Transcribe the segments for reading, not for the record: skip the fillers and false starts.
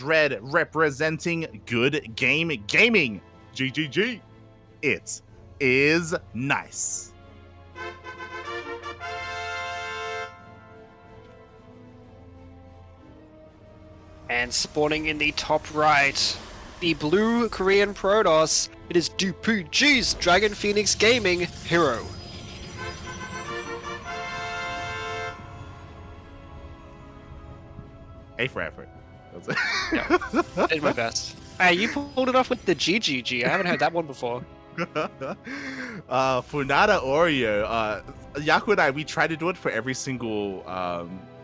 is red, representing good game gaming. GGG. It is nice. And spawning in the top right, the blue Korean Protoss, it is DPG's Dragon Phoenix Gaming herO. A for effort. Yeah, I did my best. Hey, you pulled it off with the GGG. I haven't heard that one before. Funada Oreo. Yaku and I, we try to do it for every single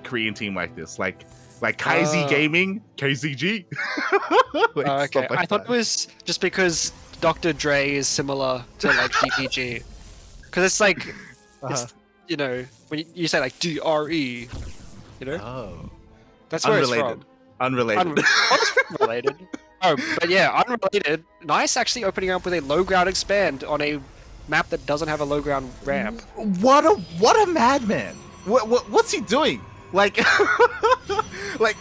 Korean team like this. Like KZ Gaming, KZG. Okay, I thought it was just because Dr. Dre is similar to like DPG. Because it's like, it's, you know, when you say like DRE, you know? Oh. That's where Unrelated. it's from. Unrelated. Unrelated. Oh, but yeah, unrelated. Nice actually opening up with a low ground expand on a map that doesn't have a low ground ramp. What a madman! What's he doing? Like, like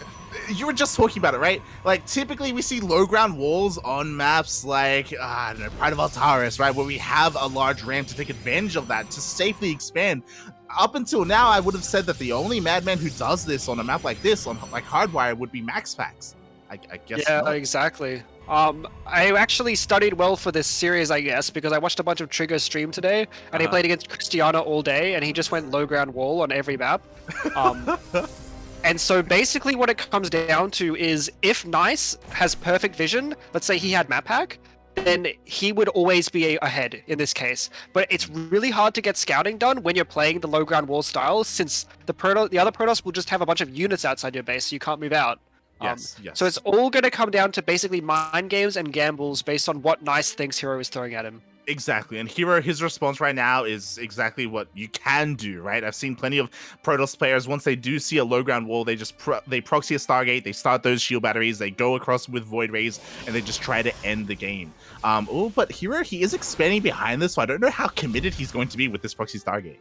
you were just talking about it, right? Like typically we see low ground walls on maps like I don't know, Pride of Altaris, right, where we have a large ramp to take advantage of that to safely expand. Up until now, I would have said that the only madman who does this on a map like this, on like Hardwire, would be MaxPax. I guess. Yeah, not. exactly. I actually studied well for this series, I guess, because I watched a bunch of Trigger stream today, and he played against Cristiano all day, and he just went low ground wall on every map. And so basically what it comes down to is if Nice has perfect vision, let's say he had map hack, then he would always be ahead in this case. But it's really hard to get scouting done when you're playing the low ground wall style, since the other Protoss will just have a bunch of units outside your base, so you can't move out. Yes. So it's all going to come down to basically mind games and gambles based on what Nice thinks herO is throwing at him. Exactly, and herO, his response right now is exactly what you can do, right? I've seen plenty of Protoss players, once they do see a low ground wall, they just they proxy a Stargate, they start those shield batteries, they go across with Void Rays, and they just try to end the game. Oh, but herO, he is expanding behind this, so I don't know how committed he's going to be with this proxy Stargate.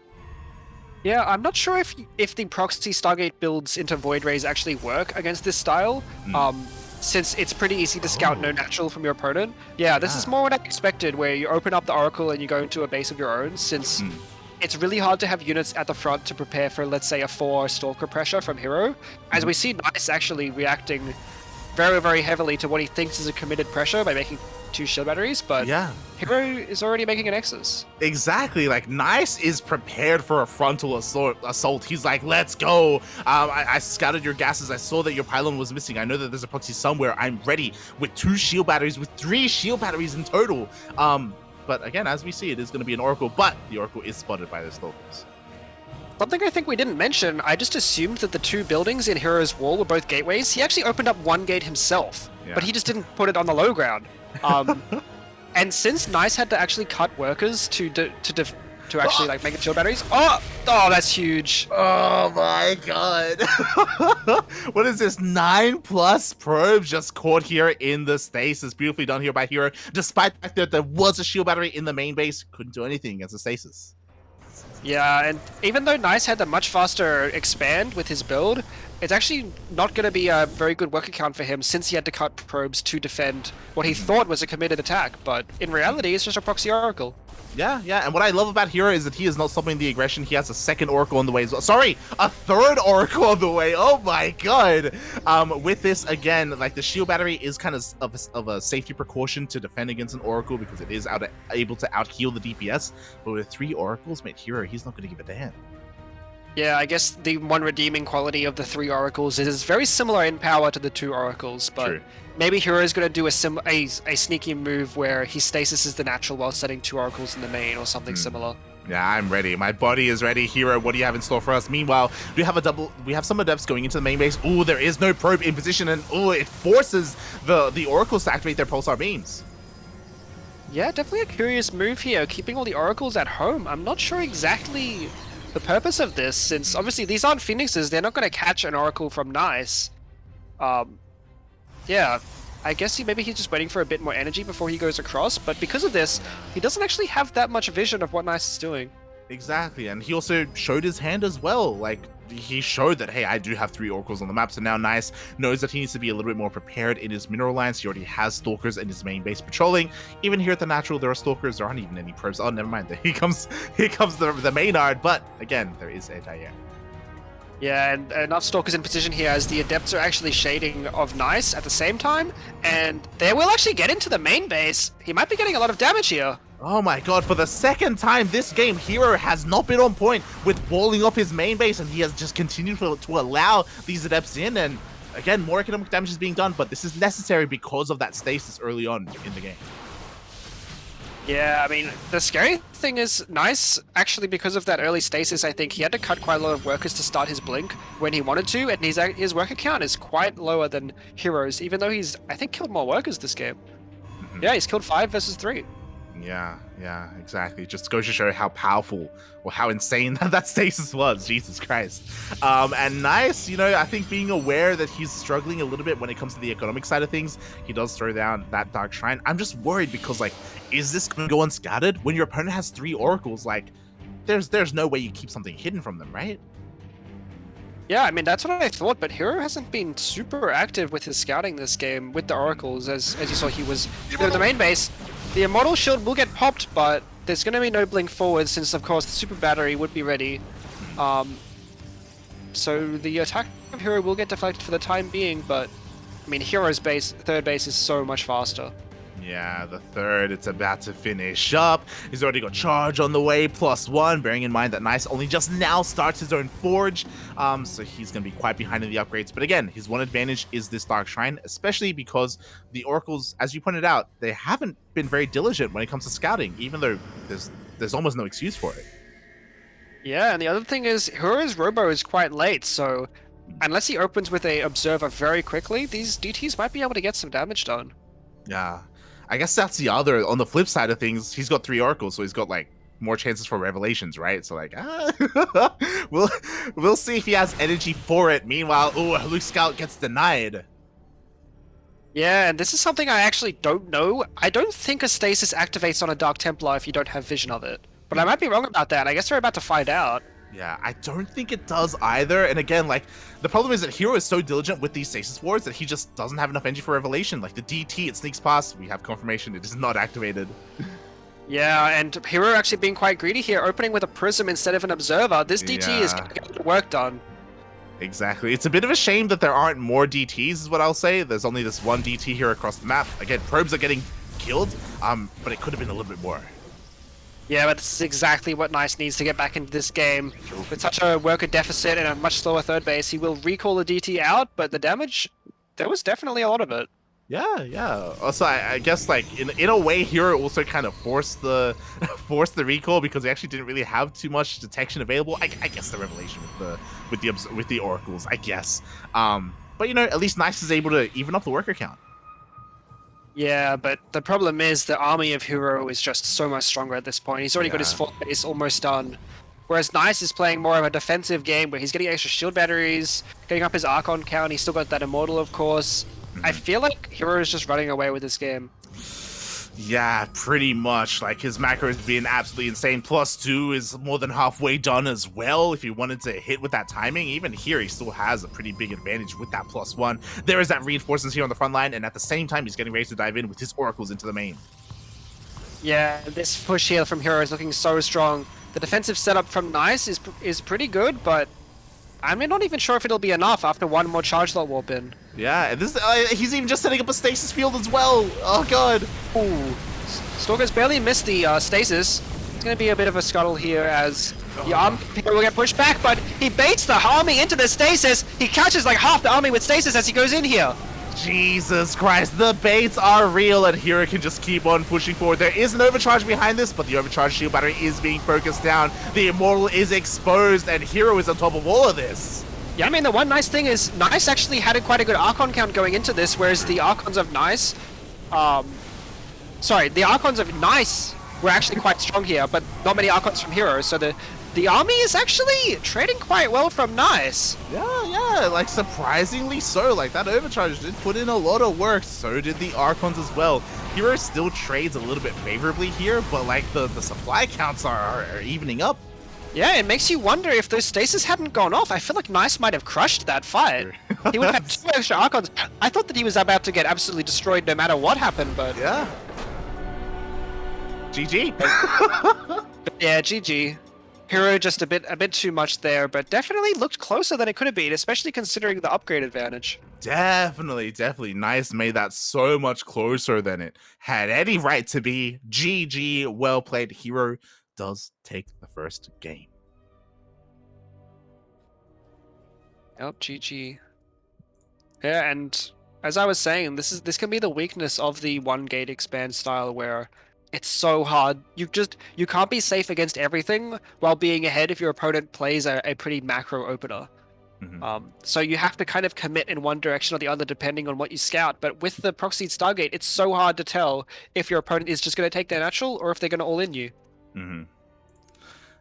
Yeah, I'm not sure if the proxy Stargate builds into Void Rays actually work against this style, since it's pretty easy to scout no natural from your opponent. Yeah, this is more what I expected, where you open up the Oracle and you go into a base of your own, since it's really hard to have units at the front to prepare for, let's say, a 4 Stalker pressure from herO, as we see Nice actually reacting very, very heavily to what he thinks is a committed pressure by making 2 shield batteries, but yeah, herO is already making an Nexus. Exactly, like Nice is prepared for a frontal assault. He's like, let's go. I scouted your gases. I saw that your pylon was missing. I know that there's a proxy somewhere. I'm ready with 2 shield batteries, with 3 shield batteries in total. But again, as we see, it is going to be an Oracle, but the Oracle is spotted by the Stalkers. Something I think we didn't mention, I just assumed that the 2 buildings in herO's wall were both gateways. He actually opened up 1 gate himself, but he just didn't put it on the low ground. And since Nice had to actually cut workers to actually like make it shield batteries, oh, that's huge. Oh my god. What is this? 9+ probes just caught here in the stasis. Beautifully done here by herO. Despite the fact that there was a shield battery in the main base, couldn't do anything against the stasis. Yeah, and even though Nice had a much faster expand with his build, it's actually not going to be a very good work account for him, since he had to cut probes to defend what he thought was a committed attack, but in reality it's just a proxy Oracle. Yeah, and what I love about herO is that he is not stopping the aggression. He has a 2nd Oracle on the way as well. Sorry, a 3rd Oracle on the way. Oh my god. With this, again, like the shield battery is kind of a safety precaution to defend against an Oracle, because it is able to out-heal the DPS. But with 3 Oracles, mate, herO, he's not going to give a damn. Yeah, I guess the one redeeming quality of the 3 Oracles is very similar in power to the 2 Oracles, but True. Maybe herO is going to do a sneaky move where he stasises the natural while setting 2 Oracles in the main or something similar. Yeah, I'm ready. My body is ready. herO, what do you have in store for us? Meanwhile, we have some adepts going into the main base. Ooh, there is no probe in position, and ooh, it forces the Oracles to activate their pulsar beams. Yeah, definitely a curious move here, keeping all the Oracles at home. I'm not sure exactly the purpose of this, since obviously these aren't Phoenixes. They're not going to catch an Oracle from Nice. Yeah, I guess maybe he's just waiting for a bit more energy before he goes across, but because of this, he doesn't actually have that much vision of what Nice is doing. Exactly, and he also showed his hand as well. Like, he showed that, hey, I do have 3 oracles on the map, so now Nice knows that he needs to be a little bit more prepared in his mineral lines. He already has stalkers in his main base patrolling. Even here at the natural, there are stalkers. There aren't even any probes. Oh, never mind. Here comes the Maynard, but again, there is anti-air. Yeah, and enough stalkers in position here as the adepts are actually shading of Nice at the same time, and they will actually get into the main base. He might be getting a lot of damage here. Oh my god, for the second time this game, herO has not been on point with walling off his main base, and he has just continued to allow these adepts in, and again, more economic damage is being done, but this is necessary because of that stasis early on in the game. Yeah, I mean, the scary thing is Nice, actually, because of that early stasis, I think he had to cut quite a lot of workers to start his blink when he wanted to, and his worker count is quite lower than herO's, even though he's, I think, killed more workers this game. Yeah, he's killed 5 versus 3. Yeah, exactly. Just goes to show how powerful or how insane that stasis was. Jesus Christ. And Nice, you know, I think being aware that he's struggling a little bit when it comes to the economic side of things, he does throw down that Dark Shrine. I'm just worried because, like, is this going to go unscattered? When your opponent has 3 oracles, like, there's no way you keep something hidden from them, right? Yeah, I mean, that's what I thought, but herO hasn't been super active with his scouting this game with the oracles. As you saw, he was in the main base. The Immortal Shield will get popped, but there's going to be no blink forward since, of course, the Super Battery would be ready. So the attack of herO will get deflected for the time being, but, I mean, herO's third base is so much faster. Yeah, the third, it's about to finish up. He's already got charge on the way, +1, bearing in mind that Nice only just now starts his own forge, so he's going to be quite behind in the upgrades. But again, his one advantage is this Dark Shrine, especially because the oracles, as you pointed out, they haven't been very diligent when it comes to scouting, even though there's almost no excuse for it. Yeah, and the other thing is, herO's Robo is quite late, so unless he opens with a Observer very quickly, these DTs might be able to get some damage done. Yeah. I guess that's the other, on the flip side of things, he's got 3 oracles, so he's got, like, more chances for revelations, right? So, like, we'll see if he has energy for it. Meanwhile, Luke Scout gets denied. Yeah, and this is something I actually don't know. I don't think a stasis activates on a Dark Templar if you don't have vision of it. But I might be wrong about that. I guess we're about to find out. Yeah, I don't think it does either. And again, like, the problem is that herO is so diligent with these stasis wards that he just doesn't have enough energy for revelation. Like, the DT, it sneaks past. We have confirmation it is not activated. Yeah, and herO actually being quite greedy here, opening with a Prism instead of an Observer. This DT is going to get the work done. Exactly. It's a bit of a shame that there aren't more DTs, is what I'll say. There's only this one DT here across the map. Again, probes are getting killed, but it could have been a little bit more. Yeah, but this is exactly what Nice needs to get back into this game. With such a worker deficit and a much slower third base, he will recall the DT out, but the damage, there was definitely a lot of it. Yeah. Also, I guess, like, in a way, herO also kind of forced the recall because he actually didn't really have too much detection available. I guess the revelation with the oracles, I guess. But you know, at least Nice is able to even up the worker count. Yeah, but the problem is the army of herO is just so much stronger at this point. He's already got his fourth base almost done. Whereas Nice is playing more of a defensive game where he's getting extra shield batteries, getting up his Archon count, he's still got that Immortal, of course. I feel like herO is just running away with this game. Yeah, pretty much. Like, his macro is being absolutely insane. +2 is more than halfway done as well. If he wanted to hit with that timing, even here, he still has a pretty big advantage with that +1. There is that reinforcements here on the front line, and at the same time, he's getting ready to dive in with his oracles into the main. Yeah, this push here from herO is looking so strong. The defensive setup from Nice is pretty good, but I'm not even sure if it'll be enough after one more charge slot warp in. Yeah, and this he's even just setting up a stasis field as well. Oh god. Ooh. Stalker's barely missed the stasis. It's going to be a bit of a scuttle here as the army will get pushed back, but he baits the army into the stasis. He catches like half the army with stasis as he goes in here. Jesus Christ, the baits are real, and herO can just keep on pushing forward. There is an overcharge behind this, but the overcharged shield battery is being focused down. The Immortal is exposed, and herO is on top of all of this. Yeah, I mean, the one nice thing is Nice actually had quite a good Archon count going into this, whereas the Archons of Nice... the Archons of Nice were actually quite strong here, but not many Archons from herO, so the army is actually trading quite well from Nice. Yeah, like, surprisingly so. Like, that overcharge did put in a lot of work. So did the Archons as well. herO still trades a little bit favorably here, but, like, the supply counts are evening up. Yeah, it makes you wonder if those stasis hadn't gone off. I feel like Nice might have crushed that fight. He would have had 2 extra Archons. I thought that he was about to get absolutely destroyed no matter what happened, but... Yeah. GG. But yeah, GG. herO just a bit too much there, but definitely looked closer than it could have been, especially considering the upgrade advantage. Definitely. Nice made that so much closer than it had any right to be. GG. Well played. herO does take the first game. Yep, GG. Yeah, and as I was saying, this can be the weakness of the one gate expand style where it's so hard. You can't be safe against everything while being ahead if your opponent plays a pretty macro opener. So you have to kind of commit in one direction or the other depending on what you scout. But with the proxied Stargate, it's so hard to tell if your opponent is just going to take their natural or if they're going to all in you.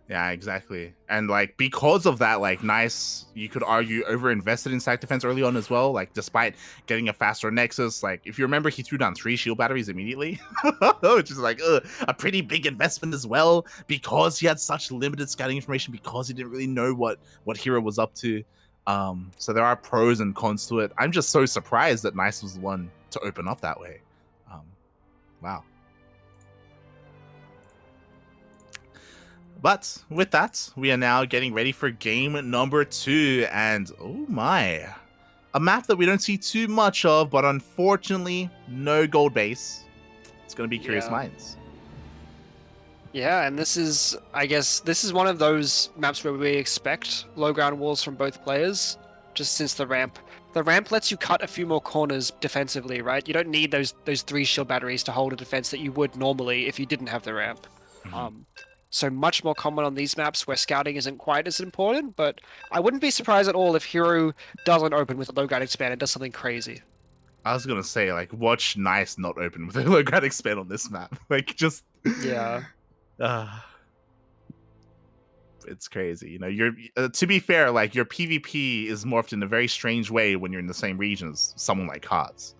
Yeah, exactly. And like because of that, like Nice, you could argue over-invested in stack defense early on as well. Like despite getting a faster Nexus, like if you remember, he threw down 3 shield batteries immediately, which is like a pretty big investment as well because he had such limited scouting information because he didn't really know what herO was up to. So there are pros and cons to it. I'm just so surprised that Nice was the one to open up that way. Wow. But with that, we are now getting ready for game number 2, and oh my, a map that we don't see too much of, but unfortunately, no gold base. It's going to be Curious Minds. Yeah, and I guess this is one of those maps where we expect low ground walls from both players, just since the ramp lets you cut a few more corners defensively, right? You don't need those 3 shield batteries to hold a defense that you would normally if you didn't have the ramp. So much more common on these maps where scouting isn't quite as important, but I wouldn't be surprised at all if herO doesn't open with a low ground expand and does something crazy. I was going to say, like, watch Nice not open with a low ground expand on this map. Like, just... Yeah. It's crazy. You know, you're to be fair, like, your PvP is morphed in a very strange way when you're in the same region as someone like Kaz.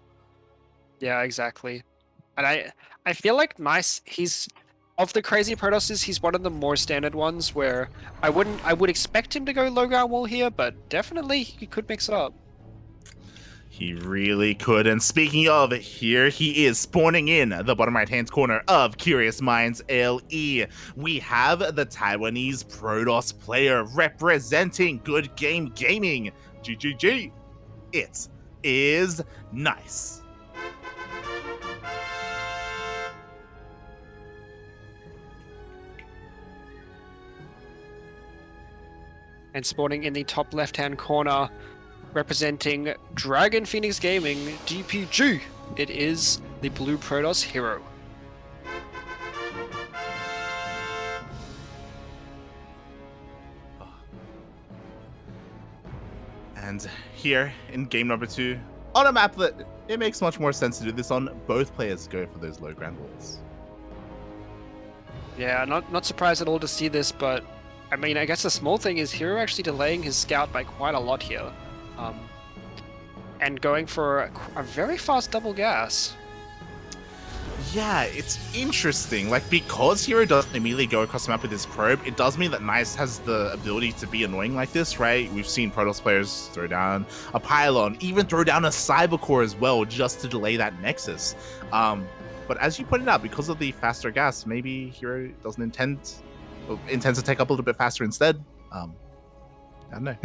Yeah, exactly. And I feel like Nice, of the crazy Protosses, he's one of the more standard ones where I would expect him to go low ground wall here, but definitely he could mix it up. He really could. And speaking of, here he is spawning in the bottom right hand corner of Curious Minds LE. We have the Taiwanese Protoss player representing Good Game Gaming. GGG. It is Nice. And spawning in the top left-hand corner, representing Dragon Phoenix Gaming, DPG, it is the Blue Protoss herO. And here in game number 2, on a map that it makes much more sense to do this on, both players go for those low ground walls. Yeah, not surprised at all to see this, but I mean, I guess the small thing is herO actually delaying his scout by quite a lot here. And going for a very fast double gas. Yeah, it's interesting. Like, because herO doesn't immediately go across the map with his probe, it does mean that Nice has the ability to be annoying like this, right? We've seen Protoss players throw down a pylon, even throw down a cyber core as well, just to delay that Nexus. But as you pointed out, because of the faster gas, maybe herO doesn't intends to take up a little bit faster instead. I don't know.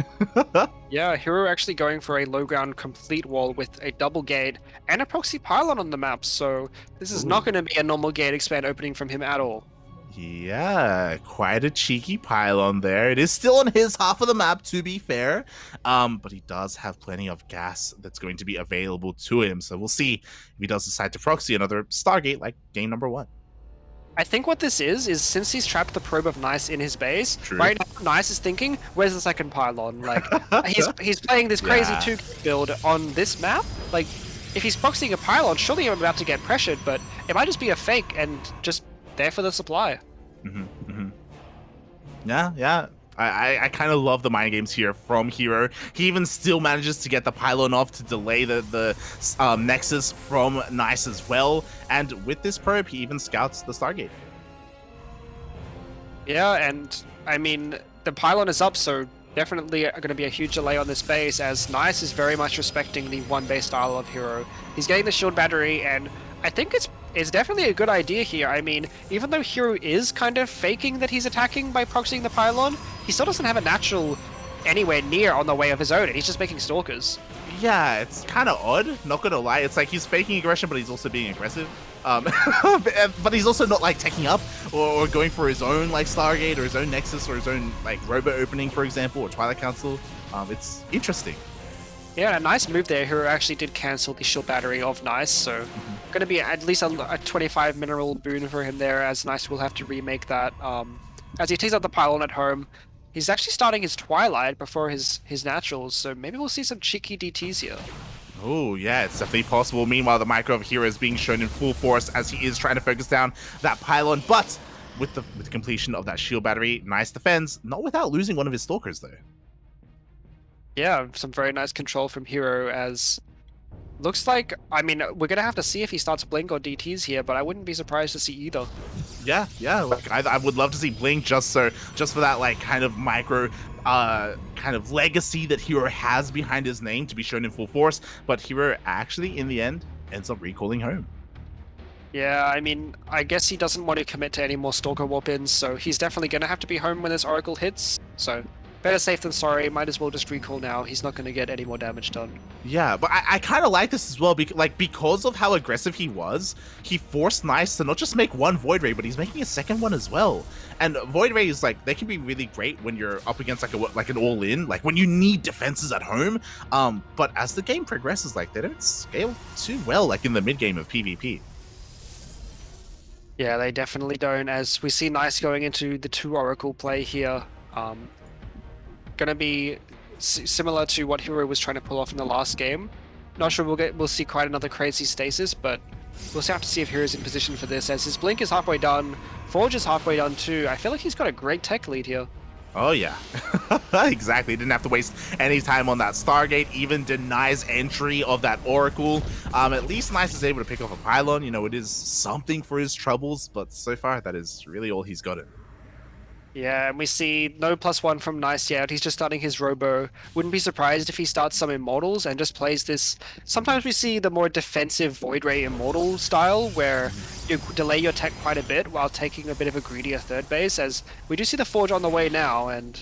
Yeah, herO actually going for a low ground complete wall with a double gate and a proxy pylon on the map, so this is not going to be a normal gate expand opening from him at all. Yeah, quite a cheeky pylon there. It is still on his half of the map, to be fair, but he does have plenty of gas that's going to be available to him, so we'll see if he does decide to proxy another Stargate like game number 1. I think what this is since he's trapped the probe of Nice in his base, True. right now Nice is thinking, where's the second pylon? Like, he's playing this crazy 2 build on this map. Like, if he's proxying a pylon, surely I'm about to get pressured, but it might just be a fake and just there for the supply. Yeah. I kind of love the mind games here from herO. He even still manages to get the pylon off to delay the Nexus from Nice as well. And with this probe, he even scouts the Stargate. Yeah, and I mean, the pylon is up, so definitely going to be a huge delay on this base, as Nice is very much respecting the one base style of herO. He's getting the shield battery, and I think it's definitely a good idea here. I mean, even though herO is kind of faking that he's attacking by proxying the pylon, he still doesn't have a natural anywhere near on the way of his own, and he's just making stalkers. Yeah, it's kind of odd, not gonna lie. It's like he's faking aggression, but he's also being aggressive. But he's also not like taking up or going for his own like Stargate or his own Nexus or his own like robot opening, for example, or Twilight Council. It's interesting. Yeah, a nice move there. herO actually did cancel the shield battery of Nice, so going to be at least a 25 mineral boon for him there, as Nice will have to remake that. As he takes out the pylon at home, he's actually starting his Twilight before his naturals, so maybe we'll see some cheeky DTs here. Oh, yeah, it's definitely possible. Meanwhile, the micro of herO is being shown in full force as he is trying to focus down that pylon, but with the completion of that shield battery, Nice defends, not without losing one of his stalkers, though. Yeah, some very nice control from herO, as looks like, I mean, we're going to have to see if he starts Blink or DTs here, but I wouldn't be surprised to see either. Yeah, like I would love to see Blink just for that like kind of micro kind of legacy that herO has behind his name to be shown in full force, but herO actually in the end ends up recalling home. Yeah, I mean, I guess he doesn't want to commit to any more Stalker warp-ins, so he's definitely going to have to be home when this Oracle hits, so better safe than sorry. Might as well just recall now. He's not going to get any more damage done. Yeah, but I kind of like this as well, because of how aggressive he was, he forced Nice to not just make one Void Ray, but he's making a second one as well. And Void Rays, like, they can be really great when you're up against like an all-in, like when you need defenses at home. But as the game progresses, like, they don't scale too well, like in the mid game of PvP. Yeah, they definitely don't, as we see Nice going into the 2 Oracle play here. Gonna be similar to what herO was trying to pull off in the last game. Not sure we'll see quite another crazy stasis, but we'll have to see if herO's in position for this, as his Blink is halfway done, Forge is halfway done too. I feel like he's got a great tech lead here. Oh yeah, exactly. Didn't have to waste any time on that Stargate, even denies entry of that Oracle. At least Nice is able to pick off a pylon. You know, it is something for his troubles, but so far that is really all he's gotten. Yeah, and we see no +1 from Nice yet. He's just starting his Robo. Wouldn't be surprised if he starts some Immortals and just plays this. Sometimes we see the more defensive Void Ray Immortal style, where you delay your tech quite a bit while taking a bit of a greedier third base, as we do see the Forge on the way now. And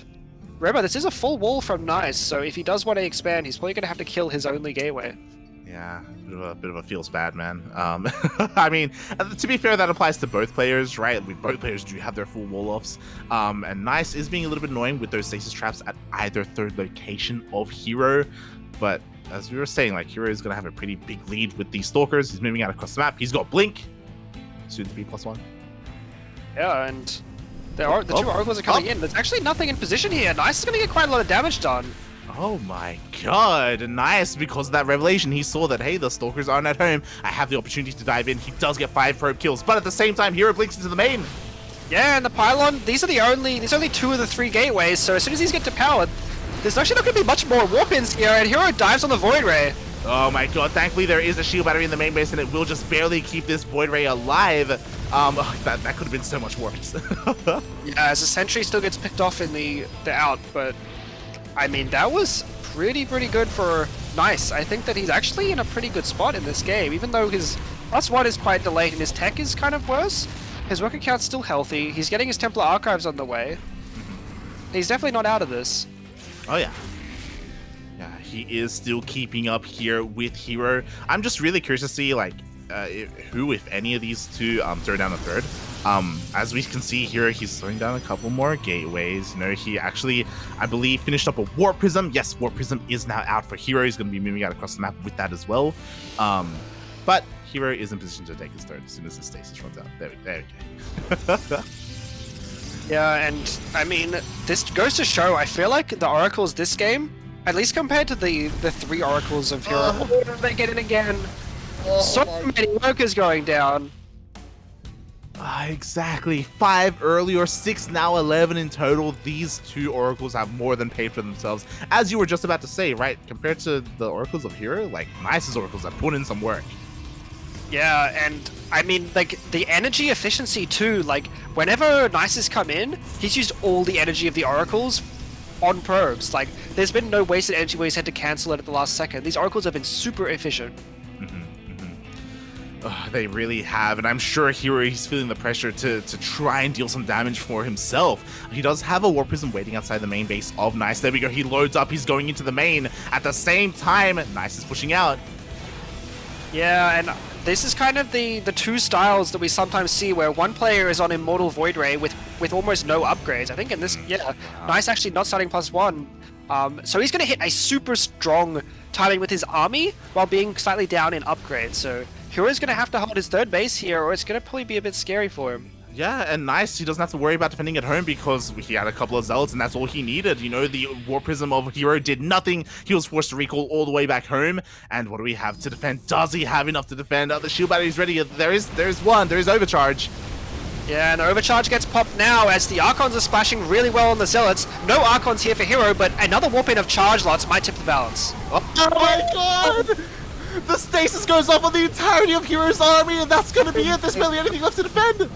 remember, this is a full wall from Nice, so if he does want to expand, he's probably going to have to kill his only gateway. Yeah, bit of a feels bad, man. I mean, to be fair, that applies to both players, right? I mean, both players do have their full wall-offs. And Nice is being a little bit annoying with those stasis traps at either third location of herO. But as we were saying, like, herO is going to have a pretty big lead with these stalkers. He's moving out across the map. He's got Blink, soon to be +1. Yeah, and the 2 Oracles are coming in. There's actually nothing in position here. Nice is going to get quite a lot of damage done. Oh my god, Nice, because of that revelation, he saw that, hey, the stalkers aren't at home. I have the opportunity to dive in. He does get 5 probe kills, but at the same time, herO blinks into the main. Yeah, and the pylon, these are only 2 of the 3 gateways, so as soon as these get to power, there's actually not going to be much more warp-ins here, and herO dives on the Void Ray. Oh my god, thankfully there is a shield battery in the main base, and it will just barely keep this Void Ray alive. That could have been so much worse. Yeah, as the sentry still gets picked off in the out, but I mean, that was pretty good for Nice. I think that he's actually in a pretty good spot in this game, even though his +1 is quite delayed and his tech is kind of worse. His work account's still healthy. He's getting his Templar Archives on the way. He's definitely not out of this. Oh yeah. Yeah, he is still keeping up here with herO. I'm just really curious to see, like, who, if any of these two, throw down a third. As we can see here, he's throwing down a couple more gateways. You know, he actually, I believe, finished up a Warp Prism. Yes, Warp Prism is now out for herO. He's going to be moving out across the map with that as well. But herO is in position to take his third as soon as his stasis runs out. There we go. Yeah, and I mean, this goes to show, I feel like the Oracles this game, at least compared to the 3 Oracles of herO, they get it again. So many workers going down. Exactly. 5 earlier, 6 now, 11 in total. These 2 Oracles have more than paid for themselves. As you were just about to say, right? Compared to the Oracles of herO, like, Nice's Oracles have put in some work. Yeah, and I mean, like, the energy efficiency too, like, whenever Nice has come in, he's used all the energy of the Oracles on probes. Like, there's been no wasted energy where he's had to cancel it at the last second. These Oracles have been super efficient. They really have, and I'm sure herO he's feeling the pressure to try and deal some damage for himself. He does have a War Prism waiting outside the main base of Nice. There we go, he loads up, he's going into the main. At the same time, Nice is pushing out. Yeah, and this is kind of the two styles that we sometimes see where one player is on Immortal Void Ray with almost no upgrades. I think in this, yeah, Nice actually not starting +1. So he's going to hit a super strong timing with his army while being slightly down in upgrades. So herO's going to have to hold his third base here, or it's going to probably be a bit scary for him. Yeah, and Nice, he doesn't have to worry about defending at home because he had a couple of Zealots and that's all he needed. You know, the War Prism of herO did nothing. He was forced to recall all the way back home. And what do we have to defend? Does he have enough to defend? The shield battery is ready. There is Overcharge. Yeah, and the Overcharge gets popped now as the Archons are splashing really well on the Zealots. No Archons here for herO, but another warp in of charge lots might tip the balance. Oh my god! The stasis goes off on the entirety of herO's army, and that's gonna be it. There's barely anything left to defend.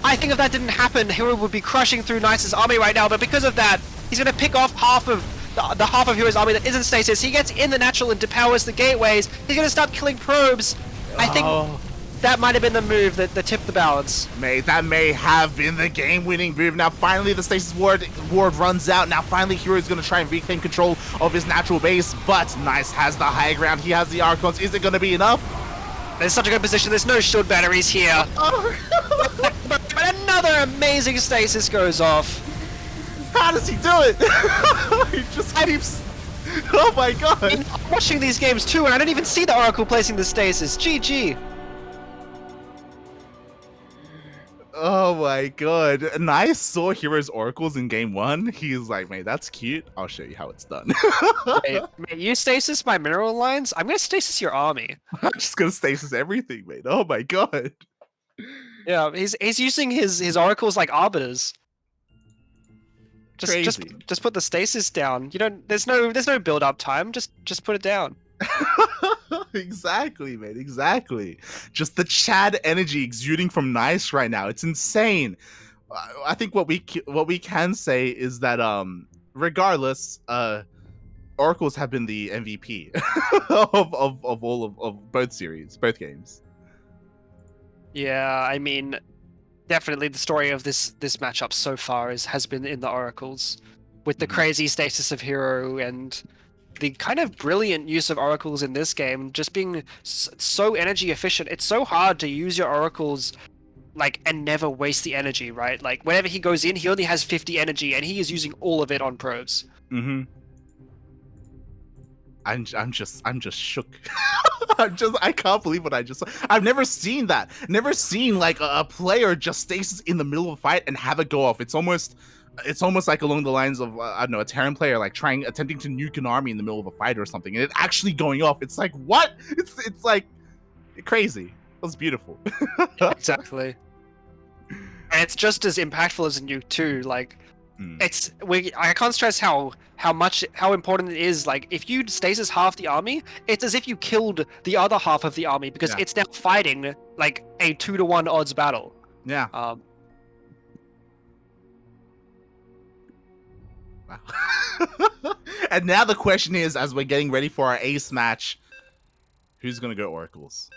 I think if that didn't happen, herO would be crushing through Nice's army right now, but because of that, he's going to pick off half of the half of herO's army that isn't stasis. He gets in the natural and depowers the gateways. He's going to start killing probes. I think that might have been the move that tipped the balance. That may have been the game-winning move. Now, finally, the stasis ward runs out. Now, finally, herO's going to try and reclaim control of his natural base, but Nice has the high ground. He has the Archons. Is it going to be enough? There's such a good position. There's no shield batteries here. But another amazing stasis goes off. How does he do it? He just keeps... Oh my god. I'm watching these games too, and I don't even see the Oracle placing the stasis. GG. Oh my god. Nice saw herO's Oracles in game 1. He's like, mate, that's cute. I'll show you how it's done. Mate, you stasis my mineral lines? I'm gonna stasis your army. I'm just gonna stasis everything, mate. Oh my god. Yeah, he's using his Oracles like arbiters. Just put the stasis down. You don't there's no build up time. Just put it down. Exactly, mate. Exactly. Just the Chad energy exuding from Nice right now. It's insane. I think what we can say is that regardless, Oracles have been the MVP of all of both series, both games. Yeah, I mean, definitely the story of this matchup so far has been in the Oracles, with the crazy stasis of herO and the kind of brilliant use of Oracles in this game, just being so energy efficient. It's so hard to use your Oracles like and never waste the energy, right? Like whenever he goes in, he only has 50 energy and he is using all of it on probes. Mm-hmm. I'm just shook. I can't believe what I just saw. I've never seen that. Never seen like a player just stasis in the middle of a fight and have it go off. It's almost like along the lines of I don't know, a Terran player like attempting to nuke an army in the middle of a fight or something, and it actually going off. It's like what? It's like crazy. It was beautiful. Exactly. And it's just as impactful as a nuke too. Like I can't stress how important it is. Like if you stasis half the army, it's as if you killed the other half of the army because it's now fighting like a 2-to-1 odds battle. Yeah. Wow. And now the question is, as we're getting ready for our ace match, who's gonna go Oracles?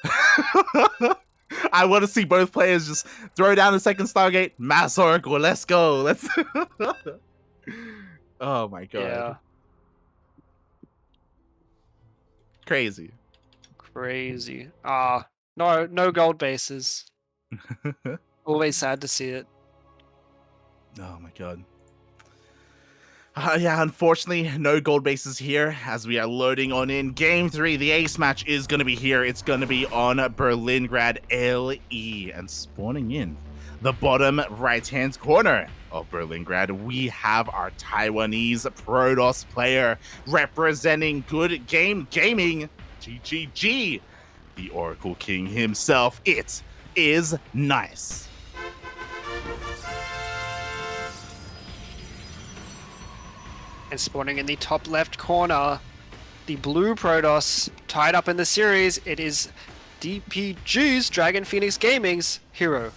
I want to see both players just throw down the second Stargate, mass Oracle. Let's go. Let's. Oh my god. Yeah. Crazy. No gold bases. Always sad to see it. Oh my god. Yeah, unfortunately, no gold bases here as we are loading on in. Game 3, the ace match is going to be here. It's going to be on Berlingrad LE. And spawning in the bottom right-hand corner of Berlingrad, we have our Taiwanese Protoss player representing Good Game Gaming, GGG, the Oracle King himself. It is Nice. And spawning in the top left corner, the blue Protoss tied up in the series. It is DPG's Dragon Phoenix Gaming's herO.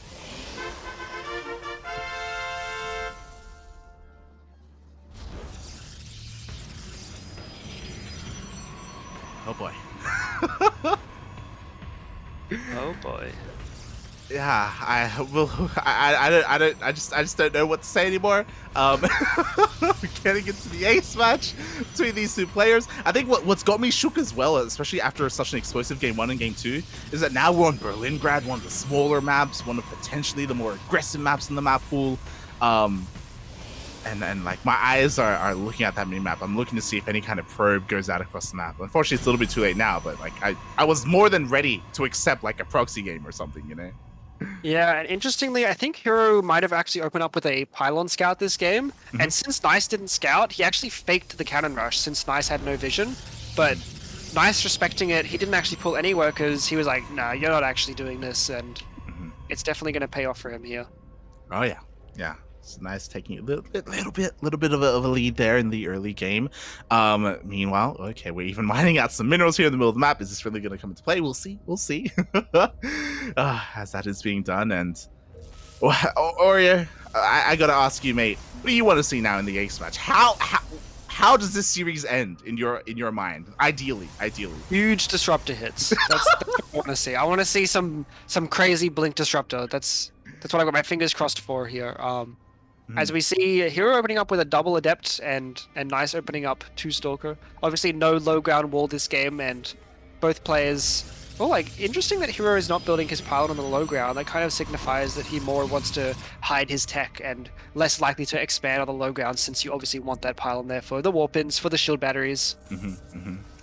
Oh boy. Oh boy. Yeah, I will. I just don't know what to say anymore. Getting into the ace match between these two players, I think what's got me shook as well, especially after such an explosive game 1 and game 2, is that now we're on Berlingrad, one of the smaller maps, one of potentially the more aggressive maps in the map pool. And like my eyes are looking at that mini map. I'm looking to see if any kind of probe goes out across the map. Unfortunately, it's a little bit too late now, but like I was more than ready to accept like a proxy game or something, you know. Yeah, and interestingly, I think herO might have actually opened up with a pylon scout this game, and since Nice didn't scout, he actually faked the cannon rush since Nice had no vision. But Nice respecting it, he didn't actually pull any workers. He was like, "Nah, you're not actually doing this," and it's definitely going to pay off for him here. Oh yeah, yeah. It's Nice taking a little bit of a lead there in the early game. Meanwhile, okay, we're even mining out some minerals here in the middle of the map. Is this really going to come into play? We'll see. We'll see. As that is being done, and Oreo, I gotta ask you, mate. What do you want to see now in the ace match? How does this series end in your mind? Ideally. Huge disruptor hits. That's what I want to see. I want to see some crazy blink disruptor. That's what I got my fingers crossed for here. As we see herO opening up with a double adept and Nice opening up 2 stalker. Obviously no low ground wall this game, and both players. Oh, like interesting that herO is not building his pylon on the low ground. That kind of signifies that he more wants to hide his tech and less likely to expand on the low ground, since you obviously want that pylon there for the warpins, for the shield batteries.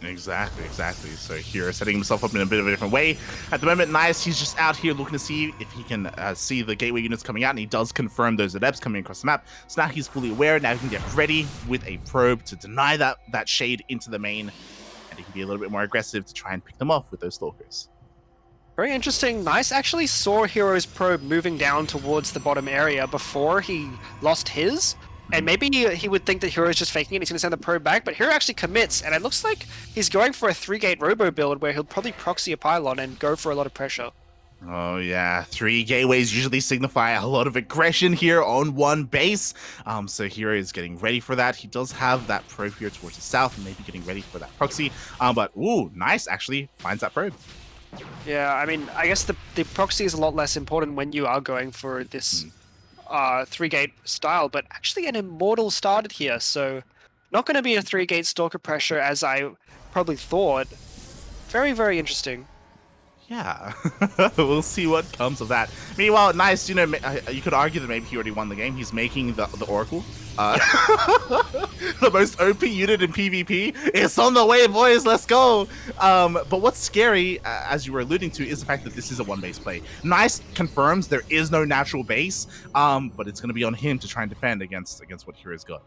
Exactly. So here, setting himself up in a bit of a different way. At the moment, Nice, he's just out here looking to see if he can see the gateway units coming out, and he does confirm those adepts coming across the map. So now he's fully aware. Now he can get ready with a probe to deny that shade into the main, and he can be a little bit more aggressive to try and pick them off with those stalkers. Very interesting. Nice actually saw herO's probe moving down towards the bottom area before he lost his. And maybe he would think that herO's just faking it, he's going to send the probe back, but herO actually commits, and it looks like he's going for a 3-gate robo build where he'll probably proxy a pylon and go for a lot of pressure. Oh yeah, 3 gateways usually signify a lot of aggression here on one base. So herO is getting ready for that. He does have that probe here towards the south, and maybe getting ready for that proxy. But ooh, Nice actually finds that probe. Yeah, I mean, I guess the proxy is a lot less important when you are going for this 3-gate style, but actually an immortal started here, so not going to be a 3-gate stalker pressure as I probably thought. Very, very interesting. Yeah, we'll see what comes of that. Meanwhile, Nice, you know, you could argue that maybe he already won the game. He's making the Oracle. The most OP unit in PvP. It's on the way, boys. Let's go. But what's scary, as you were alluding to, is the fact that this is a 1-base play. Nice confirms there is no natural base, but it's going to be on him to try and defend against what herO's got.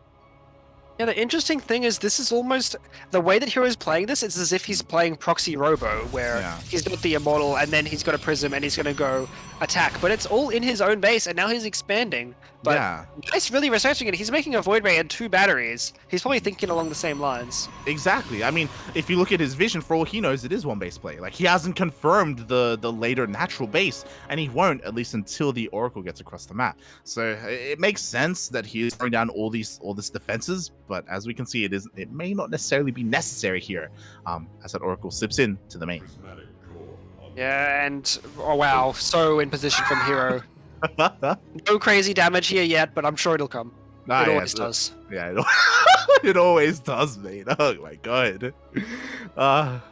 Yeah, the interesting thing is this is almost the way that herO's playing this. It's as if he's playing proxy robo, where he's got the immortal and then he's got a prism and he's going to go attack. But it's all in his own base, and now he's expanding. But Nice really researching it. He's making a void ray and 2 batteries. He's probably thinking along the same lines. Exactly. I mean, if you look at his vision, for all he knows, it is 1-base play. Like, he hasn't confirmed the later natural base, and he won't, at least until the Oracle gets across the map. So it makes sense that he is throwing down all these defenses, but as we can see, it may not necessarily be necessary here, as that Oracle slips in to the main. Yeah, and oh wow, so in position from herO. No crazy damage here yet, but I'm sure it'll come. It always does. Yeah, it always does, mate. Oh my god.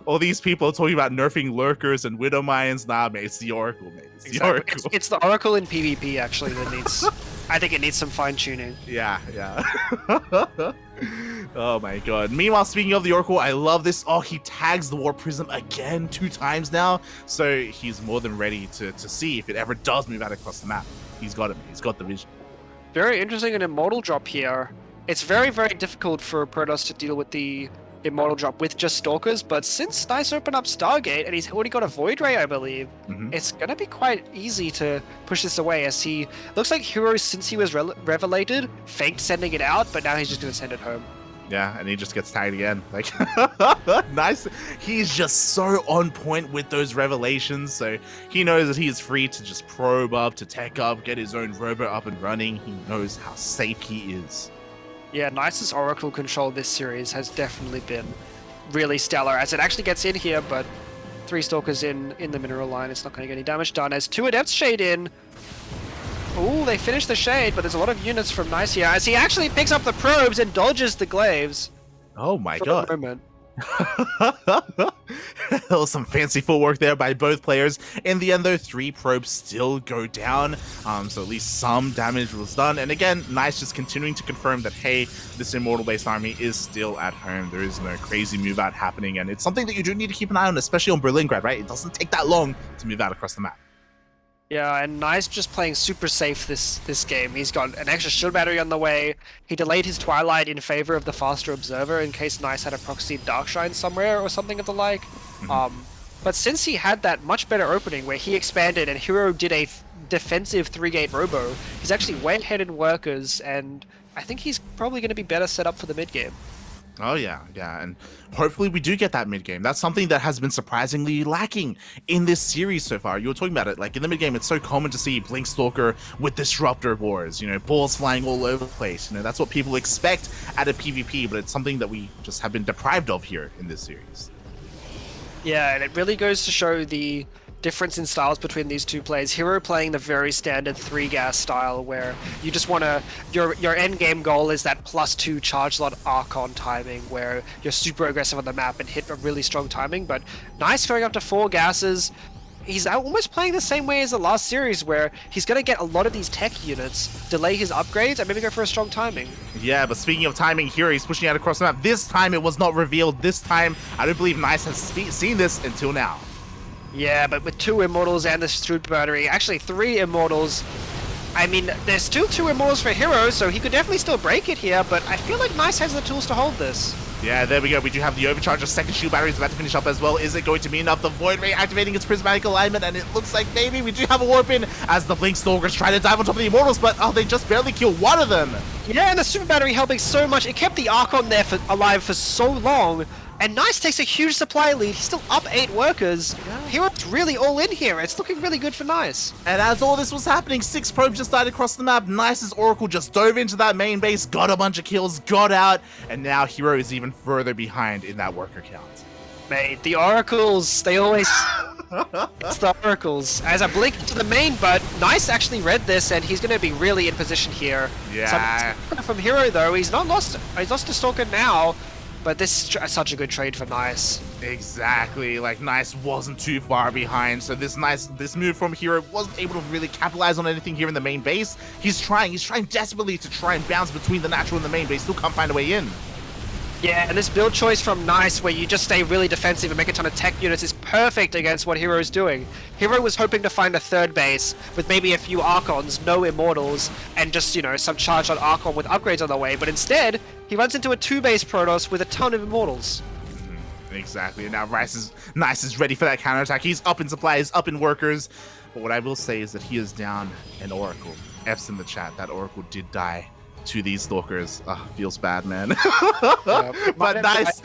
All these people talking about nerfing lurkers and widow mines. Nah, mate, it's the Oracle, mate. It's the Oracle. It's the Oracle in PvP, actually, that needs... I think it needs some fine-tuning. Yeah. Oh my god. Meanwhile, speaking of the Oracle, I love this. Oh, he tags the War Prism again 2 times now. So he's more than ready to see if it ever does move out across the map. He's got it. He's got the vision. Very interesting, an Immortal drop here. It's very, very difficult for Protoss to deal with the Immortal drop with just Stalkers, but since Nice opened up Stargate and he's already got a Void Ray, I believe, it's going to be quite easy to push this away, as he looks like herO, since he was revelated, faked sending it out, but now he's just going to send it home. Yeah, and he just gets tagged again. Like, nice. He's just so on point with those revelations. So he knows that he is free to just probe up, to tech up, get his own robo up and running. He knows how safe he is. Yeah, Nice's Oracle control this series has definitely been really stellar as it actually gets in here, but 3 Stalkers in the mineral line, it's not going to get any damage done. As 2 Adepts shade in. Ooh, they finish the shade, but there's a lot of units from Nice here as he actually picks up the probes and dodges the glaives. Oh my for god. a moment. There was some fancy footwork there by both players. In the end though, 3 probes still go down, so at least some damage was done. And again, Nice just continuing to confirm that, hey, this immortal based army is still at home. There is no crazy move out happening, and it's something that you do need to keep an eye on, especially on Berlingrad, right? It doesn't take that long to move out across the map. Yeah, and Nice just playing super safe this game. He's got an extra shield battery on the way. He delayed his Twilight in favor of the faster Observer in case Nice had a proxy Darkshine somewhere or something of the like. But since he had that much better opening where he expanded and herO did a defensive 3-gate robo, he's actually way ahead in workers, and I think he's probably going to be better set up for the mid game. Oh yeah, and hopefully we do get that mid game. That's something that has been surprisingly lacking in this series so far. You were talking about it, like in the mid game, it's so common to see Blink Stalker with Disruptor wars, you know, balls flying all over the place. You know, that's what people expect at a PvP, but it's something that we just have been deprived of here in this series. Yeah, and it really goes to show the difference in styles between these 2 plays. herO playing the very standard 3-gas style where you just want to, your end game goal is that +2 charge slot Archon timing where you're super aggressive on the map and hit a really strong timing, but Nice going up to 4 gases. He's almost playing the same way as the last series where he's going to get a lot of these tech units, delay his upgrades, and maybe go for a strong timing. Yeah, but speaking of timing, here he's pushing out across the map. This time it was not revealed. This time, I don't believe Nice has seen this until now. Yeah, but with 2 Immortals and the Super Battery, actually 3 Immortals. I mean, there's still 2 Immortals for herO, so he could definitely still break it here, but I feel like Nice has the tools to hold this. Yeah, there we go. We do have the overcharge. A second shield battery is about to finish up as well. Is it going to be enough? The Void Ray activating its prismatic alignment, and it looks like maybe we do have a warp in as the Blink Stalkers try to dive on top of the Immortals, but they just barely kill one of them. Yeah, and the Super Battery helping so much. It kept the Archon there alive for so long, and Nice takes a huge supply lead. He's still up 8 workers. herO's really all in here. It's looking really good for Nice. And as all this was happening, 6 probes just died across the map. Nice's Oracle just dove into that main base, got a bunch of kills, got out, and now herO is even further behind in that worker count. Mate, the Oracles, they always... It's the Oracles. As I blink into the main, but Nice actually read this, and he's going to be really in position here. Yeah. From herO, though, he's not lost. He's lost to Stalker now, but this is such a good trade for Nice. Exactly, like Nice wasn't too far behind, so this move from herO wasn't able to really capitalize on anything here in the main base. He's trying desperately to try and bounce between the natural and the main base, still can't find a way in. Yeah, and this build choice from Nice, where you just stay really defensive and make a ton of tech units, is perfect against what herO's doing. herO was hoping to find a 3rd base with maybe a few Archons, no Immortals, and just, you know, some charged on Archon with upgrades on the way, but instead, he runs into a 2-base Protoss with a ton of Immortals. Exactly, and now Nice is ready for that counterattack. He's up in supplies, up in workers, but what I will say is that he is down an Oracle. F's in the chat, that Oracle did die to these Stalkers. Feels bad, man. But Nice.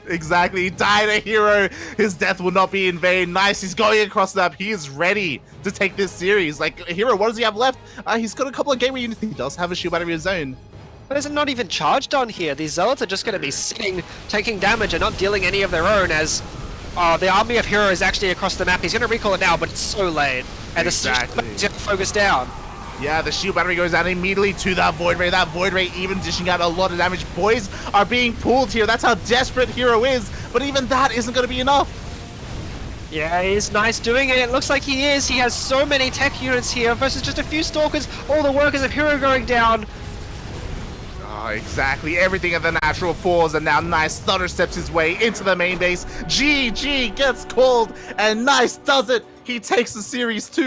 Exactly, he died a herO. His death will not be in vain. Nice, he's going across the map. He is herO to take this series. Like, herO, what does he have left? He's got a couple of gateway units. He does have a shield battery of his own. But there's not even charged on here. These Zealots are just going to be sitting, taking damage and not dealing any of their own as the army of herO is actually across the map. He's going to recall it now, but it's so late. And exactly. He's going to focus down. Yeah, the shield battery goes down immediately to that Void Ray. That Void Ray even dishing out a lot of damage. Boys are being pulled here. That's how desperate herO is. But even that isn't going to be enough. Yeah, he's Nice doing it. It looks like he is. He has so many tech units here versus just a few Stalkers. All the workers of herO going down. Oh, exactly. Everything of the natural falls, and now Nice stutter steps his way into the main base. GG gets called, and Nice does it. He takes the series 2-1.